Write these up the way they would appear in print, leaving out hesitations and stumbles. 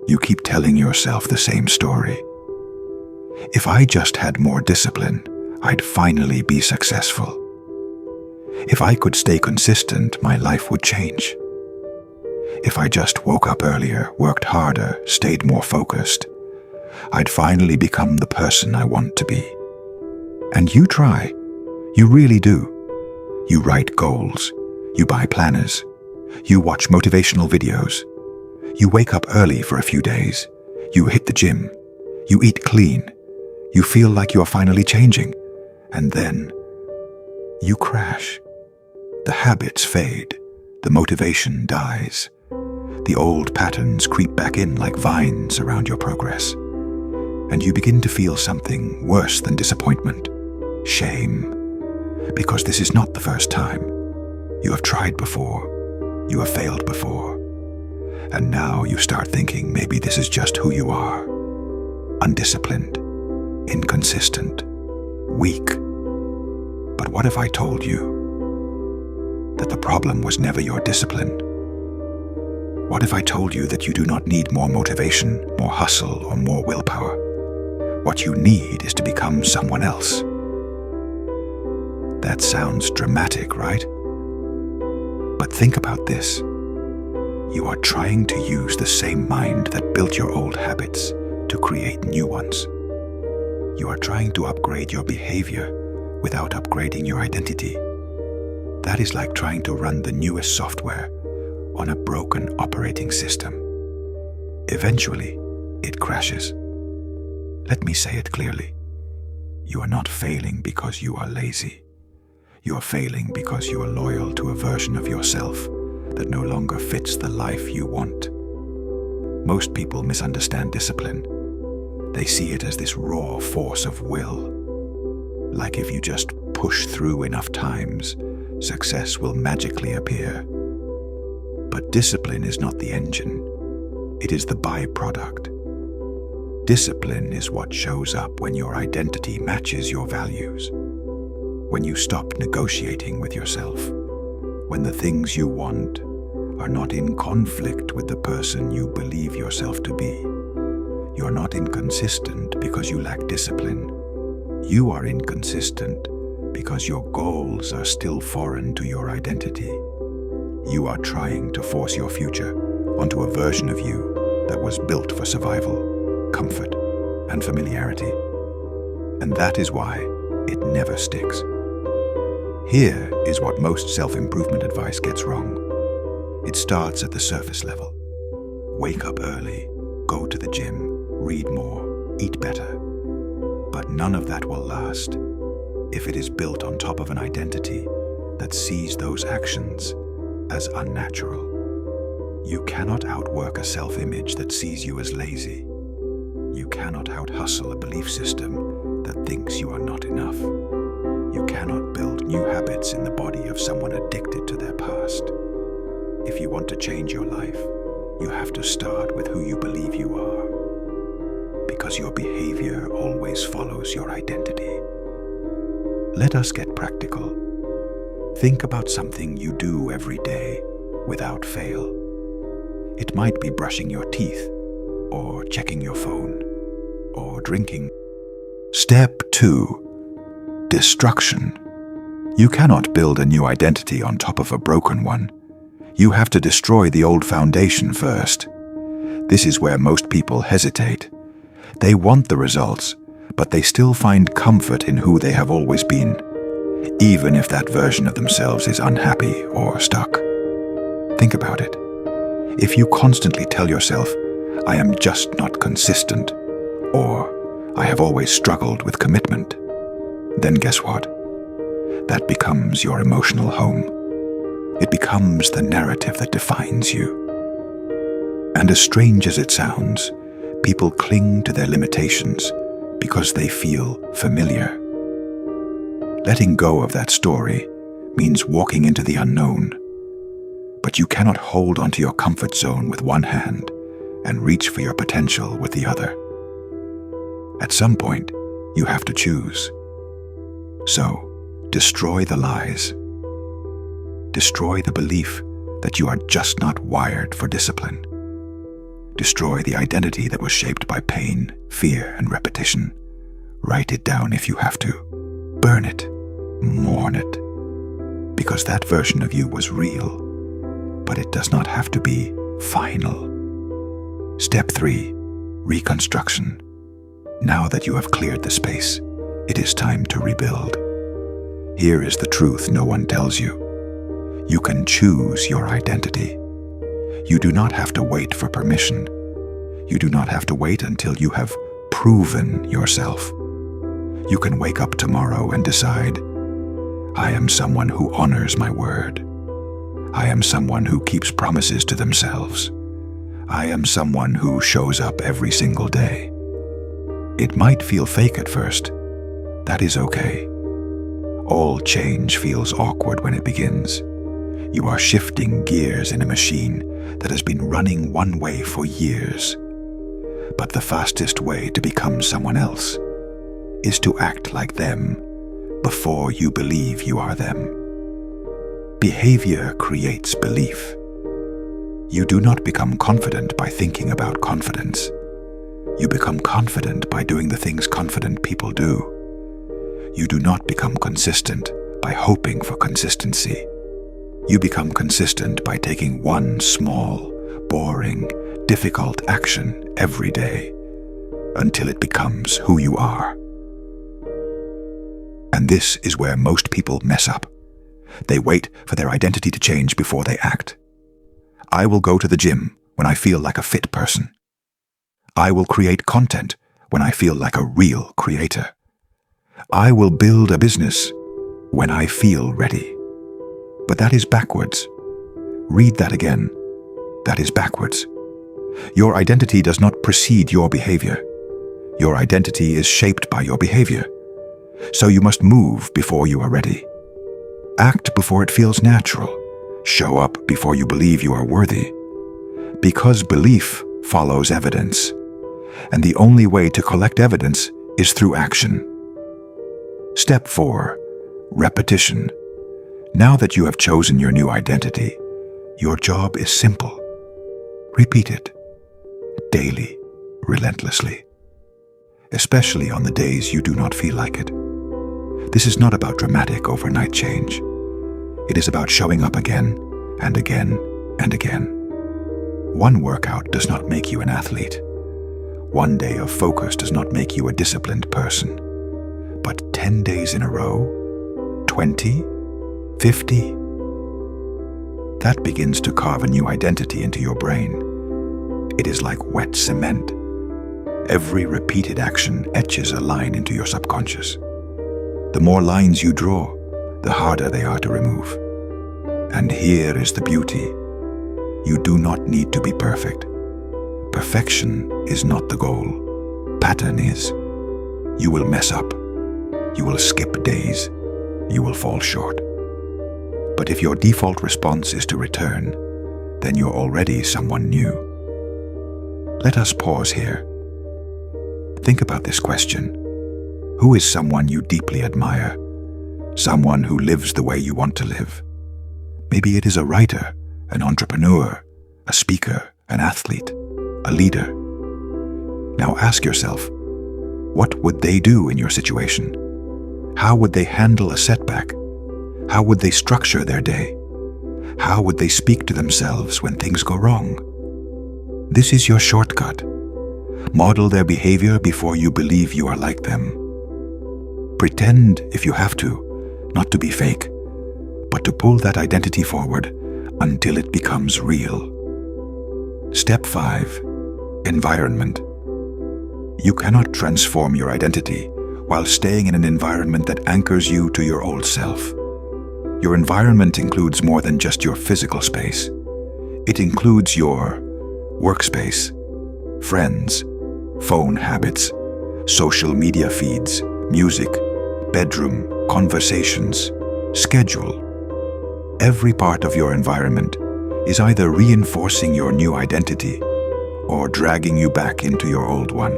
You keep telling yourself the same story. If I just had more discipline, I'd finally be successful. If I could stay consistent, my life would change. If I just woke up earlier, worked harder, stayed more focused, I'd finally become the person I want to be. And you try. You really do. You write goals. You buy planners. You watch motivational videos. You wake up early for a few days. You hit the gym. You eat clean. You feel like you're finally changing. And then you crash. The habits fade. The motivation dies. The old patterns creep back in like vines around your progress. And you begin to feel something worse than disappointment. Shame. Because this is not the first time. You have tried before. You have failed before. And now you start thinking maybe this is just who you are. Undisciplined. Inconsistent. Weak. But what if I told you that the problem was never your discipline? What if I told you that you do not need more motivation, more hustle, or more willpower? What you need is to become someone else. That sounds dramatic, right? But think about this. You are trying to use the same mind that built your old habits to create new ones. You are trying to upgrade your behavior without upgrading your identity. That is like trying to run the newest software on a broken operating system. Eventually, it crashes. Let me say it clearly. You are not failing because you are lazy. You are failing because you are loyal to a version of yourself that no longer fits the life you want. Most people misunderstand discipline. They see it as this raw force of will. Like if you just push through enough times, success will magically appear. But discipline is not the engine. It is the byproduct. Discipline is what shows up when your identity matches your values. When you stop negotiating with yourself. When the things you want are not in conflict with the person you believe yourself to be. You're not inconsistent because you lack discipline. You are inconsistent because your goals are still foreign to your identity. You are trying to force your future onto a version of you that was built for survival, comfort, and familiarity. And that is why it never sticks. Here is what most self-improvement advice gets wrong. It starts at the surface level. Wake up early, go to the gym, read more, eat better. But none of that will last if it is built on top of an identity that sees those actions as unnatural. You cannot outwork a self-image that sees you as lazy. You cannot out-hustle a belief system that thinks you are not enough. You cannot build new habits in the body of someone addicted to their past. If you want to change your life, you have to start with who you believe you are. Because your behavior always follows your identity. Let us get practical. Think about something you do every day without fail. It might be brushing your teeth, or checking your phone, or drinking. Step 2. Destruction. You cannot build a new identity on top of a broken one. You have to destroy the old foundation first. This is where most people hesitate. They want the results, but they still find comfort in who they have always been, even if that version of themselves is unhappy or stuck. Think about it. If you constantly tell yourself, "I am just not consistent," or "I have always struggled with commitment," then guess what? That becomes your emotional home. It becomes the narrative that defines you. And as strange as it sounds, people cling to their limitations because they feel familiar. Letting go of that story means walking into the unknown. But you cannot hold onto your comfort zone with one hand and reach for your potential with the other. At some point, you have to choose. So, destroy the lies. Destroy the belief that you are just not wired for discipline. Destroy the identity that was shaped by pain, fear, and repetition. Write it down if you have to. Burn it. Mourn it. Because that version of you was real, but it does not have to be final. Step 3. Reconstruction. Now that you have cleared the space, it is time to rebuild. Here is the truth no one tells you. You can choose your identity. You do not have to wait for permission. You do not have to wait until you have proven yourself. You can wake up tomorrow and decide, I am someone who honors my word. I am someone who keeps promises to themselves. I am someone who shows up every single day. It might feel fake at first. That is okay. All change feels awkward when it begins. You are shifting gears in a machine that has been running one way for years. But the fastest way to become someone else is to act like them before you believe you are them. Behavior creates belief. You do not become confident by thinking about confidence. You become confident by doing the things confident people do. You do not become consistent by hoping for consistency. You become consistent by taking one small, boring, difficult action every day until it becomes who you are. And this is where most people mess up. They wait for their identity to change before they act. I will go to the gym when I feel like a fit person. I will create content when I feel like a real creator. I will build a business when I feel ready. But that is backwards. Read that again. That is backwards. Your identity does not precede your behavior. Your identity is shaped by your behavior. So you must move before you are ready. Act before it feels natural. Show up before you believe you are worthy. Because belief follows evidence. And the only way to collect evidence is through action. Step 4. Repetition. Now that you have chosen your new identity, your job is simple. Repeat it. Daily, relentlessly. Especially on the days you do not feel like it. This is not about dramatic overnight change. It is about showing up again and again and again. One workout does not make you an athlete. One day of focus does not make you a disciplined person. But 10 days in a row? 20? 50? That begins to carve a new identity into your brain. It is like wet cement. Every repeated action etches a line into your subconscious. The more lines you draw, the harder they are to remove. And here is the beauty. You do not need to be perfect. Perfection is not the goal. Pattern is. You will mess up. You will skip days. You will fall short. But if your default response is to return, then you're already someone new. Let us pause here. Think about this question. Who is someone you deeply admire? Someone who lives the way you want to live? Maybe it is a writer, an entrepreneur, a speaker, an athlete, a leader. Now ask yourself, what would they do in your situation? How would they handle a setback? How would they structure their day? How would they speak to themselves when things go wrong? This is your shortcut. Model their behavior before you believe you are like them. Pretend, if you have to, not to be fake, but to pull that identity forward until it becomes real. Step 5. Environment. You cannot transform your identity while staying in an environment that anchors you to your old self. Your environment includes more than just your physical space. It includes your workspace, friends, phone habits, social media feeds, music, bedroom, conversations, schedule. Every part of your environment is either reinforcing your new identity or dragging you back into your old one.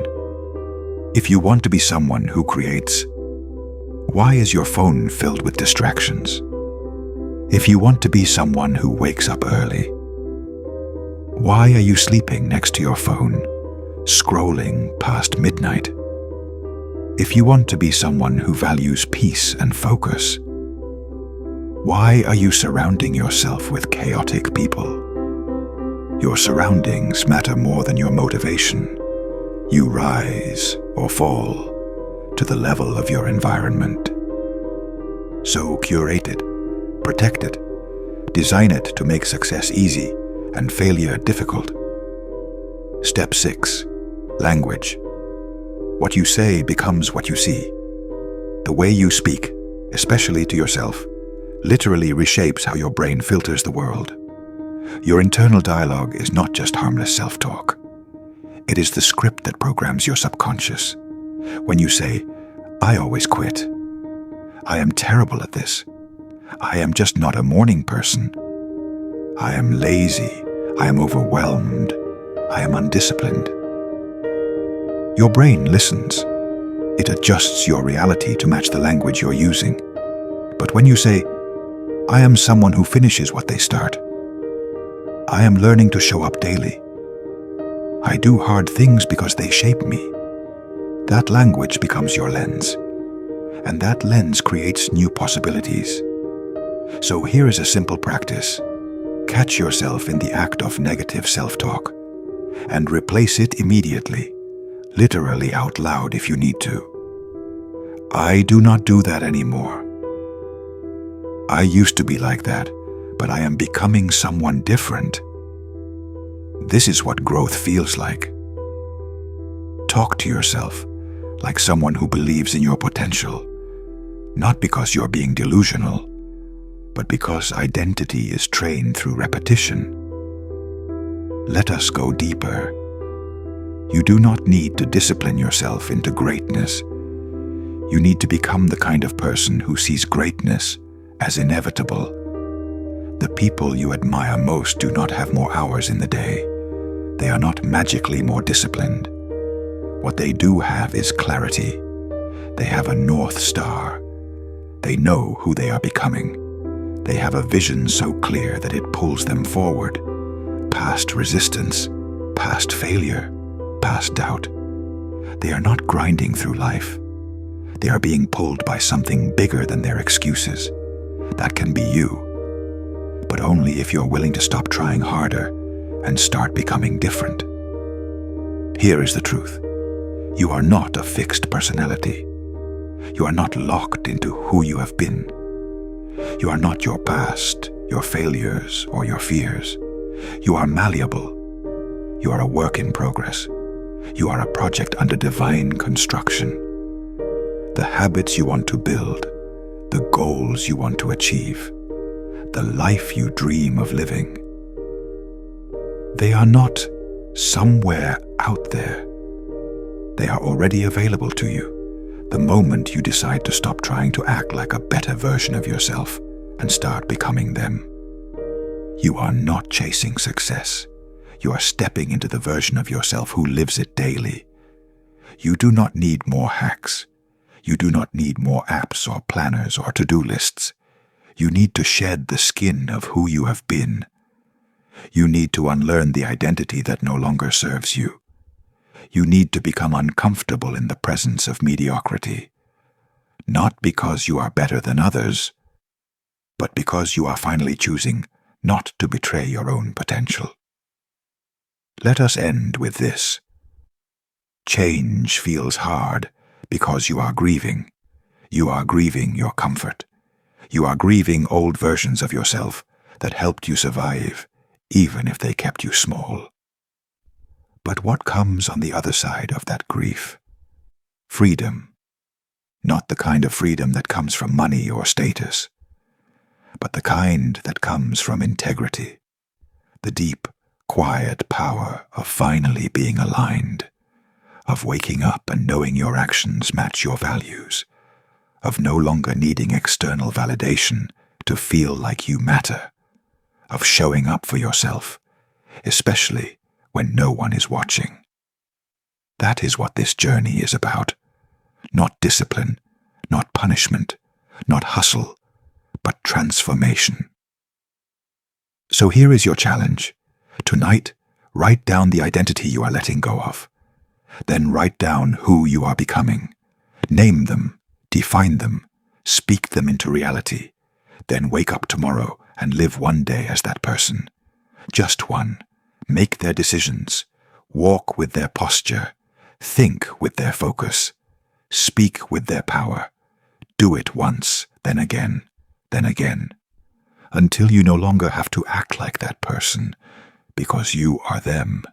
If you want to be someone who creates, why is your phone filled with distractions? If you want to be someone who wakes up early, Why are you sleeping next to your phone, scrolling past midnight? If you want to be someone who values peace and focus, why are you surrounding yourself with chaotic people? Your surroundings matter more than your motivation. You rise or fall to the level of your environment. So curate it, protect it, design it to make success easy and failure difficult. Step 6. Language. What you say becomes what you see. The way you speak, especially to yourself, literally reshapes how your brain filters the world. Your internal dialogue is not just harmless self-talk. It is the script that programs your subconscious. When you say, "I always quit," "I am terrible at this," "I am just not a morning person," "I am lazy," "I am overwhelmed," "I am undisciplined," your brain listens. It adjusts your reality to match the language you're using. But when you say, "I am someone who finishes what they start," "I am learning to show up daily," "I do hard things because they shape me," that language becomes your lens. And that lens creates new possibilities. So here is a simple practice. Catch yourself in the act of negative self-talk and replace it immediately, literally out loud if you need to. "I do not do that anymore. I used to be like that, but I am becoming someone different." This is what growth feels like. Talk to yourself like someone who believes in your potential, not because you're being delusional, but because identity is trained through repetition. Let us go deeper. You do not need to discipline yourself into greatness. You need to become the kind of person who sees greatness as inevitable. The people you admire most do not have more hours in the day. They are not magically more disciplined. What they do have is clarity. They have a North Star. They know who they are becoming. They have a vision so clear that it pulls them forward, past resistance, past failure, past doubt. They are not grinding through life. They are being pulled by something bigger than their excuses. That can be you, but only if you're willing to stop trying harder and start becoming different. Here is the truth. You are not a fixed personality. You are not locked into who you have been. You are not your past, your failures, or your fears. You are malleable. You are a work in progress. You are a project under divine construction. The habits you want to build, the goals you want to achieve, the life you dream of living, they are not somewhere out there. They are already available to you the moment you decide to stop trying to act like a better version of yourself and start becoming them. You are not chasing success. You are stepping into the version of yourself who lives it daily. You do not need more hacks. You do not need more apps or planners or to-do lists. You need to shed the skin of who you have been. You need to unlearn the identity that no longer serves you. You need to become uncomfortable in the presence of mediocrity, not because you are better than others, but because you are finally choosing not to betray your own potential. Let us end with this. Change feels hard because you are grieving. You are grieving your comfort. You are grieving old versions of yourself that helped you survive, even if they kept you small. But what comes on the other side of that grief? Freedom. Not the kind of freedom that comes from money or status, but the kind that comes from integrity. The deep, quiet power of finally being aligned, of waking up and knowing your actions match your values, of no longer needing external validation to feel like you matter, of showing up for yourself, especially when no one is watching. That is what this journey is about. Not discipline, not punishment, not hustle, but transformation. So here is your challenge. Tonight, Write down the identity you are letting go of. Then write down who you are becoming. Name them, define them, speak them into reality. Then wake up tomorrow and live one day as that person. Just one. Make their decisions. Walk with their posture. Think with their focus. Speak with their power. Do it once, then again, until you no longer have to act like that person, because you are them.